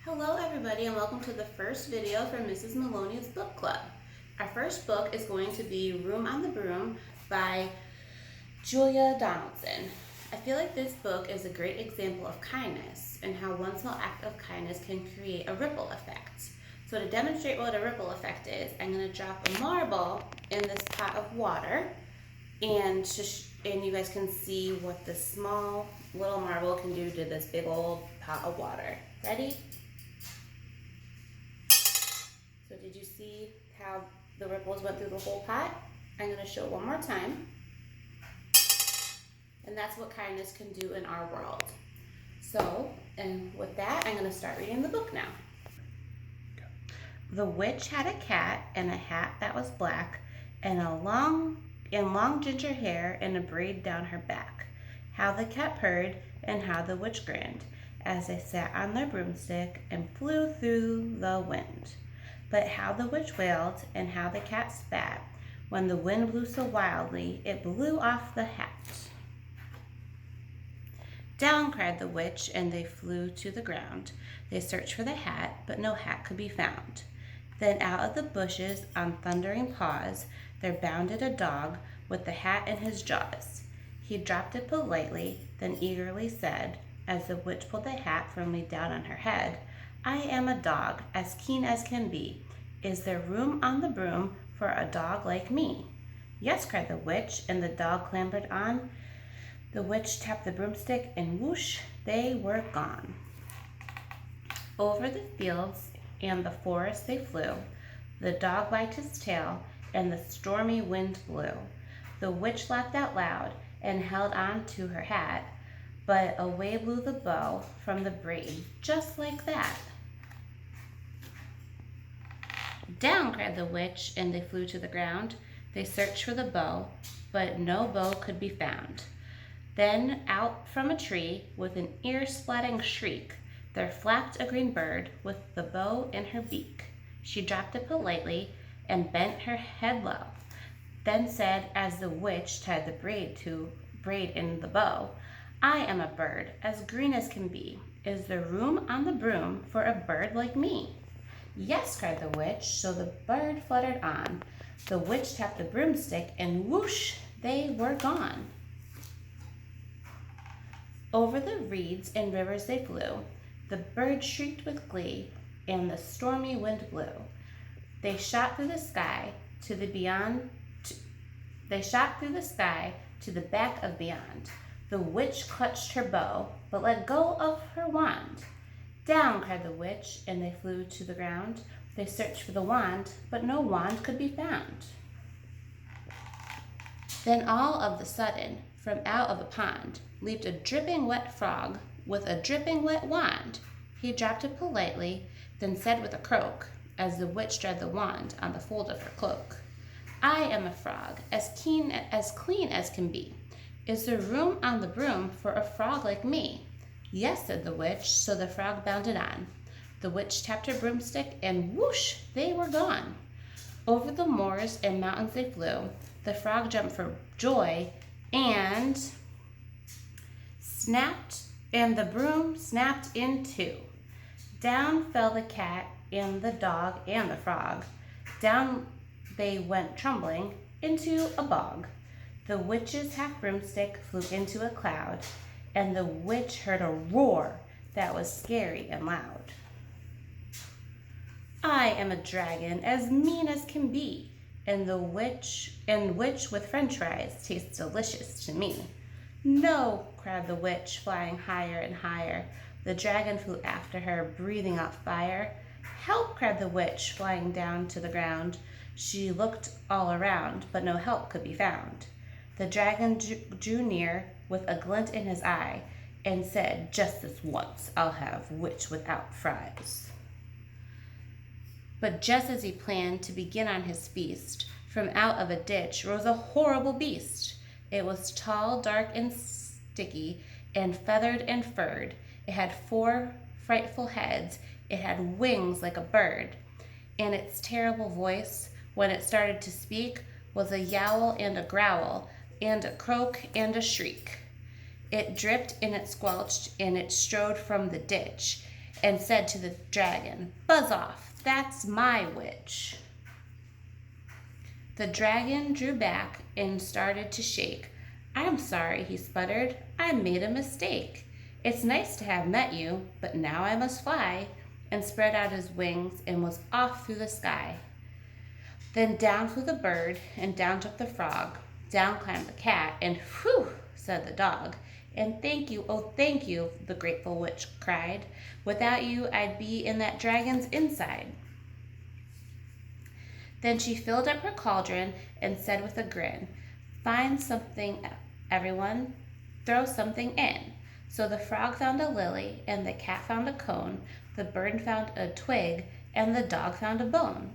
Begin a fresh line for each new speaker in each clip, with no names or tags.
Hello everybody and welcome to the first video from Mrs. Maloney's book club. Our first book is going to be Room on the Broom by Julia Donaldson. I feel like this book is a great example of kindness and how one small act of kindness can create a ripple effect. So to demonstrate what a ripple effect is, I'm going to drop a marble in this pot of water and you guys can see what this small little marble can do to this big old pot of water. Ready? So did you see how the ripples went through the whole pot? I'm going to show it one more time. And that's what kindness can do in our world. So, and with that, I'm going to start reading the book now. The witch had a cat and a hat that was black and long ginger hair and a braid down her back. How the cat purred and how the witch grinned as they sat on their broomstick and flew through the wind. But how the witch wailed and how the cat spat when the wind blew so wildly it blew off the hat. Down, cried the witch, and they flew to the ground. They searched for the hat, but no hat could be found. Then out of the bushes on thundering paws there bounded a dog with the hat in his jaws. He dropped it politely, then eagerly said, as the witch pulled the hat firmly down on her head, I am a dog, as keen as can be. Is there room on the broom for a dog like me? Yes, cried the witch, and the dog clambered on. The witch tapped the broomstick, and whoosh, they were gone. Over the fields and the forest they flew. The dog wagged his tail, and the stormy wind blew. The witch laughed out loud and held on to her hat, but away blew the bow from the braid, just like that. Down, cried the witch, and they flew to the ground. They searched for the bow, but no bow could be found. Then out from a tree, with an ear-splitting shriek, there flapped a green bird with the bow in her beak. She dropped it politely and bent her head low, then said, as the witch tied the braid in the bow, I am a bird, as green as can be. Is there room on the broom for a bird like me? Yes, cried the witch, so the bird fluttered on. The witch tapped the broomstick, and whoosh, they were gone. Over the reeds and rivers they flew. The bird shrieked with glee, and the stormy wind blew. They shot through the sky to the back of beyond. The witch clutched her bow, but let go of her wand. Down, cried the witch, and they flew to the ground. They searched for the wand, but no wand could be found. Then all of the sudden, from out of a pond, leaped a dripping wet frog with a dripping wet wand. He dropped it politely, then said with a croak, as the witch dried the wand on the fold of her cloak, I am a frog, as clean as can be. Is there room on the broom for a frog like me? Yes, said the witch, so the frog bounded on. The witch tapped her broomstick, and whoosh, they were gone. Over the moors and mountains they flew. The frog jumped for joy, and the broom snapped in two. Down fell the cat and the dog and the frog. Down they went trembling into a bog. The witch's half broomstick flew into a cloud, and the witch heard a roar that was scary and loud. I am a dragon, as mean as can be, and witch with french fries tastes delicious to me. No, cried the witch, flying higher and higher. The dragon flew after her, breathing out fire. Help, cried the witch, flying down to the ground. She looked all around, but no help could be found. The dragon drew near with a glint in his eye and said, just this once I'll have witch without fries. But just as he planned to begin on his feast, from out of a ditch rose a horrible beast. It was tall, dark, and sticky, and feathered and furred. It had 4 frightful heads. It had wings like a bird. And its terrible voice, when it started to speak, was a yowl and a growl, and a croak and a shriek. It dripped and it squelched, and it strode from the ditch. and said to the dragon, "Buzz off, that's my witch." The dragon drew back and started to shake. "I'm sorry," he sputtered. "I made a mistake. It's nice to have met you, but now I must fly," and spread out his wings and was off through the sky. Then down flew the bird, and down took the frog. Down climbed the cat, and "Whew," said the dog. "And thank you, oh thank you," the grateful witch cried. "Without you, I'd be in that dragon's inside." Then she filled up her cauldron and said with a grin, "Find something, everyone, throw something in." So the frog found a lily, and the cat found a cone, the bird found a twig, and the dog found a bone.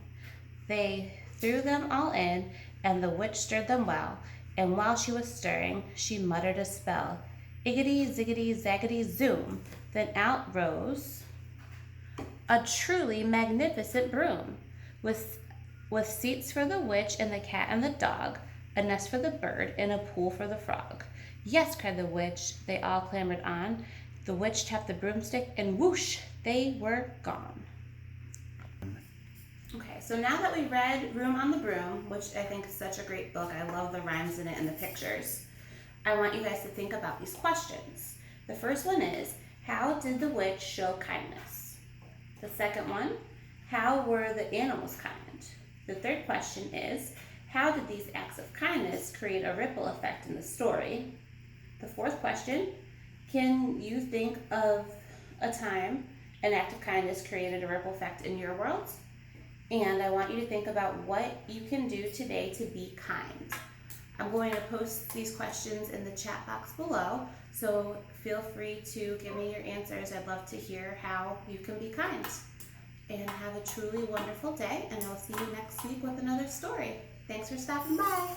They threw them all in, and the witch stirred them well, and while she was stirring, she muttered a spell. Iggity, ziggity, zaggity, zoom. Then out rose a truly magnificent broom, with seats for the witch and the cat and the dog, a nest for the bird, and a pool for the frog. "Yes," cried the witch. They all clambered on. The witch tapped the broomstick, and whoosh, they were gone. Okay, so now that we read Room on the Broom, which I think is such a great book, I love the rhymes in it and the pictures, I want you guys to think about these questions. The first one is, how did the witch show kindness? The second one, how were the animals kind? The third question is, how did these acts of kindness create a ripple effect in the story? The fourth question, can you think of a time an act of kindness created a ripple effect in your world? And I want you to think about what you can do today to be kind. I'm going to post these questions in the chat box below, so feel free to give me your answers. I'd love to hear how you can be kind. And have a truly wonderful day, and I'll see you next week with another story. Thanks for stopping by.